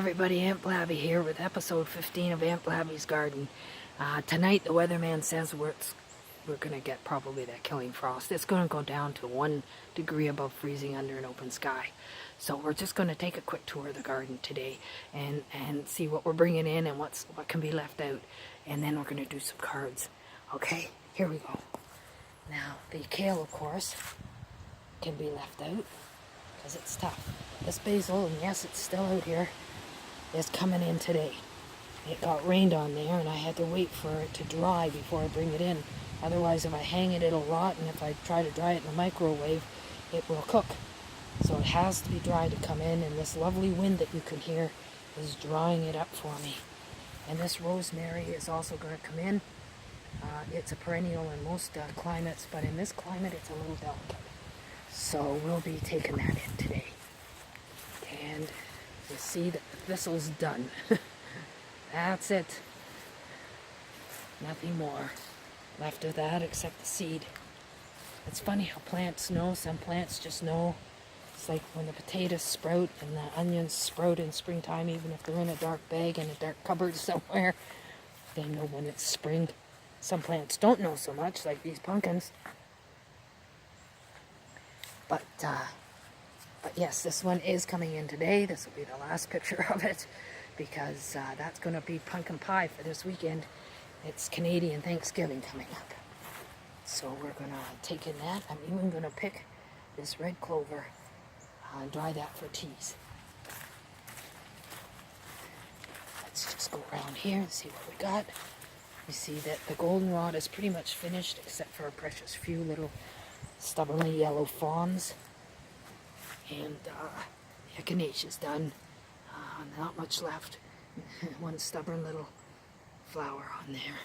Everybody, Aunt Blabby here with episode 15 of Aunt Blabby's Garden. Tonight the weatherman says we're going to get probably that killing frost. It's going to go down to 1 degree above freezing under an open sky. So we're just going to take a quick tour of the garden today and see what we're bringing in and what can be left out. And then we're going to do some cards. Okay, here we go. Now the kale, of course, can be left out because it's tough. This basil, and yes, it's still out here, is coming in today. It got rained on there and I had to wait for it to dry before I bring it in. Otherwise, if I hang it, it'll rot, and if I try to dry it in the microwave, it will cook. So it has to be dry to come in, and this lovely wind that you can hear is drying it up for me. And this rosemary is also going to come in. It's a perennial in most climates, but in this climate it's a little delicate. So we'll be taking that in today. And you see that the thistle's done. That's it. Nothing more left of that except the seed. It's funny how plants know. Some plants just know. It's like when the potatoes sprout and the onions sprout in springtime, even if they're in a dark bag in a dark cupboard somewhere, they know when it's spring. Some plants don't know so much, like these pumpkins. But yes, this one is coming in today. This will be the last picture of it, because that's going to be pumpkin pie for this weekend. It's Canadian Thanksgiving coming up. So we're going to take in that. I'm even going to pick this red clover and dry that for teas. Let's just go around here and see what we got. You see that the goldenrod is pretty much finished, except for a precious few little stubbornly yellow fronds. And echinacea's done. Not much left. One stubborn little flower on there.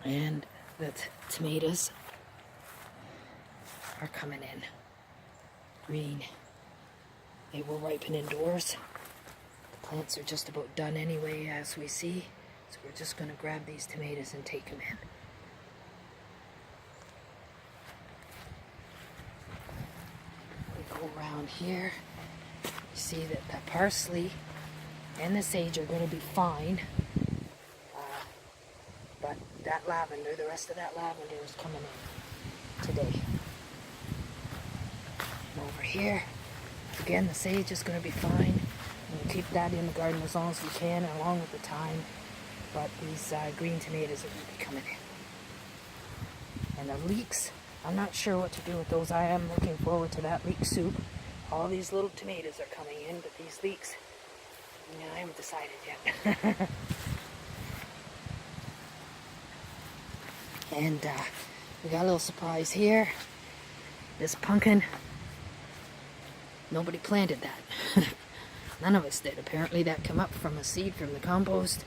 And the tomatoes are coming in. Green. They will ripen indoors. The plants are just about done anyway, as we see. So we're just going to grab these tomatoes and take them in. Around here, you see that the parsley and the sage are going to be fine, but that lavender, the rest of that lavender is coming in today. And over here, again, the sage is going to be fine. We'll keep that in the garden as long as we can, along with the thyme, but these green tomatoes are going to be coming in. And the leeks, I'm not sure what to do with those. I am looking forward to that leek soup. All these little tomatoes are coming in, but these leeks, I haven't decided yet. And we got a little surprise here. This pumpkin, nobody planted that. None of us did. Apparently that came up from a seed from the compost,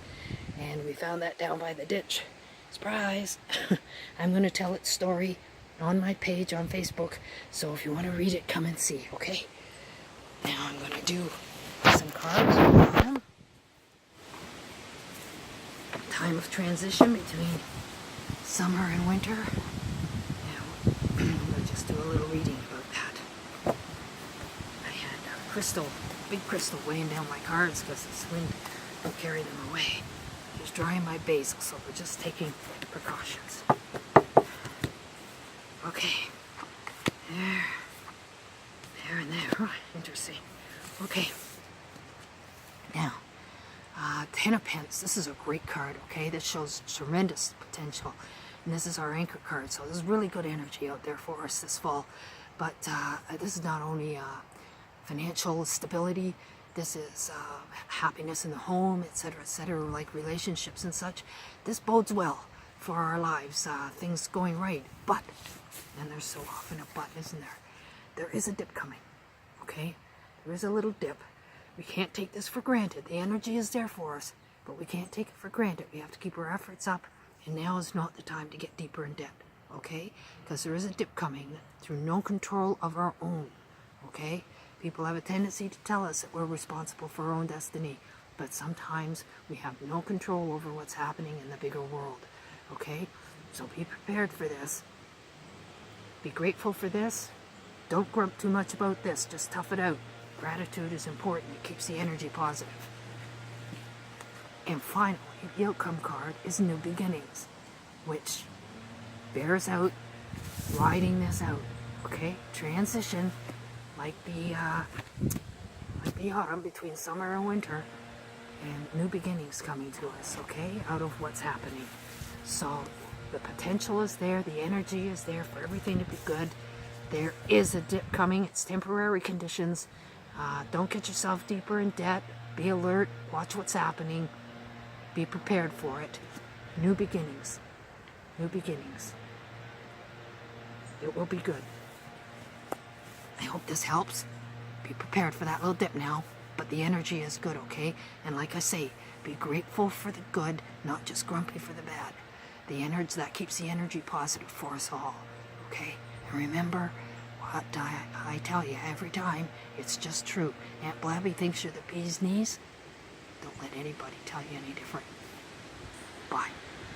and we found that down by the ditch. Surprise! I'm going to tell its story on my page on Facebook, so if you want to read it, come and see, okay? Now I'm going to do some cards for them. Time of transition between summer and winter. Now, I'm going to just do a little reading about that. I had a big crystal weighing down my cards because this wind will carry them away. Just drying my basil, so we're just taking precautions. Okay, there and there. Oh, interesting. Okay, now, Ten of Pence. This is a great card, okay? This shows tremendous potential. And this is our anchor card, so there's really good energy out there for us this fall. But this is not only financial stability, this is happiness in the home, etc., like relationships and such. This bodes well for our lives, things going right. But, and there's so often a but, isn't there? There is a dip coming, okay? There is a little dip. We can't take this for granted. The energy is there for us, but we can't take it for granted. We have to keep our efforts up, and now is not the time to get deeper in debt, okay? Because there is a dip coming through no control of our own, okay? People have a tendency to tell us that we're responsible for our own destiny, but sometimes we have no control over what's happening in the bigger world, okay? So be prepared for this. Be grateful for this. Don't grump too much about this. Just tough it out. Gratitude is important. It keeps the energy positive. And finally, the outcome card is new beginnings, which bears out riding this out. Okay, transition like the autumn between summer and winter, and new beginnings coming to us. Okay, out of what's happening. So the potential is there. The energy is there for everything to be good. There is a dip coming. It's temporary conditions. Don't get yourself deeper in debt. Be alert. Watch what's happening. Be prepared for it. New beginnings. New beginnings. It will be good. I hope this helps. Be prepared for that little dip now. But the energy is good, okay? And like I say, be grateful for the good, not just grumpy for the bad. The energy, that keeps the energy positive for us all, okay? And remember what I tell you every time, it's just true. Aunt Blabby thinks you're the bee's knees. Don't let anybody tell you any different. Bye.